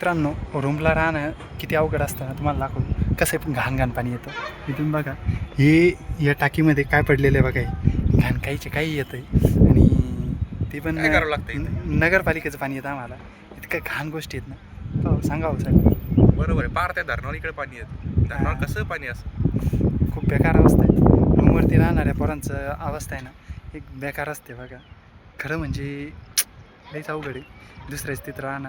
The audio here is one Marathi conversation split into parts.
मित्रांनो, रूमला राहणं किती अवघड असतं ना तुम्हाला दाखवू. कसं पण घाण पाणी येतं इथून बघा. हे या टाकीमध्ये काय पडलेलं आहे बघा. हे घाण काहीचे काही येतं आहे आणि ते पण काय करावं लागतं नगरपालिकेचं पाणी येतं आम्हाला. इतकं घाण गोष्टी आहेत ना. हो सांगा साहेब. बरोबर आहे. पार त्या धरणावर इकडे पाणी येतं. धरणावर कसं पाणी असं खूप बेकार अवस्था आहे. रूमवरती राहणाऱ्या पोरांचं अवस्था आहे ना एक बेकार असते बघा. खरं म्हणजे लईच अवघड आहे दुसऱ्याच तिथं राहणं.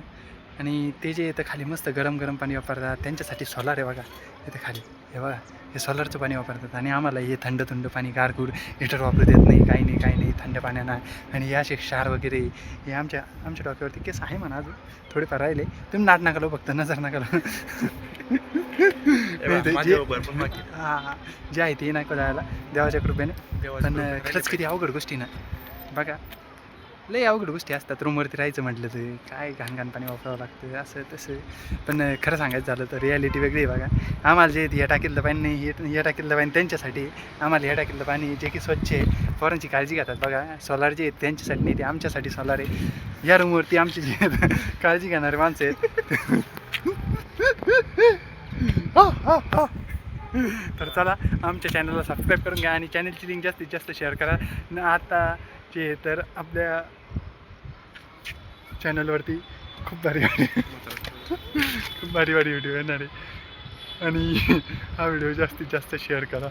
आणि ते जे इथं खाली मस्त गरम गरम पाणी वापरतात त्यांच्यासाठी सोलार आहे बघा. इथं खाली हे बघा, हे सोलारचं पाणी वापरतात आणि आम्हाला हे थंड थंड पाणी गारगूर हिटर वापरू देत नाही, काही नाही थंड पाण्यानं. आणि हे असे क्षार वगैरे हे आमच्या डोक्यावरती केस आहे म्हणा, अजून थोडेफार राहिले. तुम्ही नाट नका लो, फक्त नजर नका लो. हां जे आहे ते नको जायला देवाच्या कृपेने. पण खरंच किती अवघड गोष्टी ना बघा. लई अवघड गोष्टी असतात रूमवरती राहायचं म्हटलं तर. काय घाण पाणी वापरावं लागतं असं तसं. पण खरं सांगायचं झालं तर रिॲलिटी वेगळी आहे बघा. आम्हाला जे या टाकीतलं पाणी नाही, या टाकीतलं पाणी त्यांच्यासाठी. आम्हाला या टाकीतलं पाणी जे की स्वच्छ आहे, पोरांची काळजी घेतात बघा. सोलार जे आहेत त्यांच्यासाठी नाही, ते आमच्यासाठी सोलार आहे. या रूमवरती आमची जी काळजी घेणारे माणसं आहेत. तर चला, आमच्या चॅनलला सबस्क्राईब करून घ्या आणि चॅनलची लिंक जास्तीत जास्त शेअर करा. आता जे तर आपल्या चॅनलवरती खूप भारी व्हिडिओ येणार आहे आणि हा व्हिडिओ जास्तीत जास्त शेअर करा.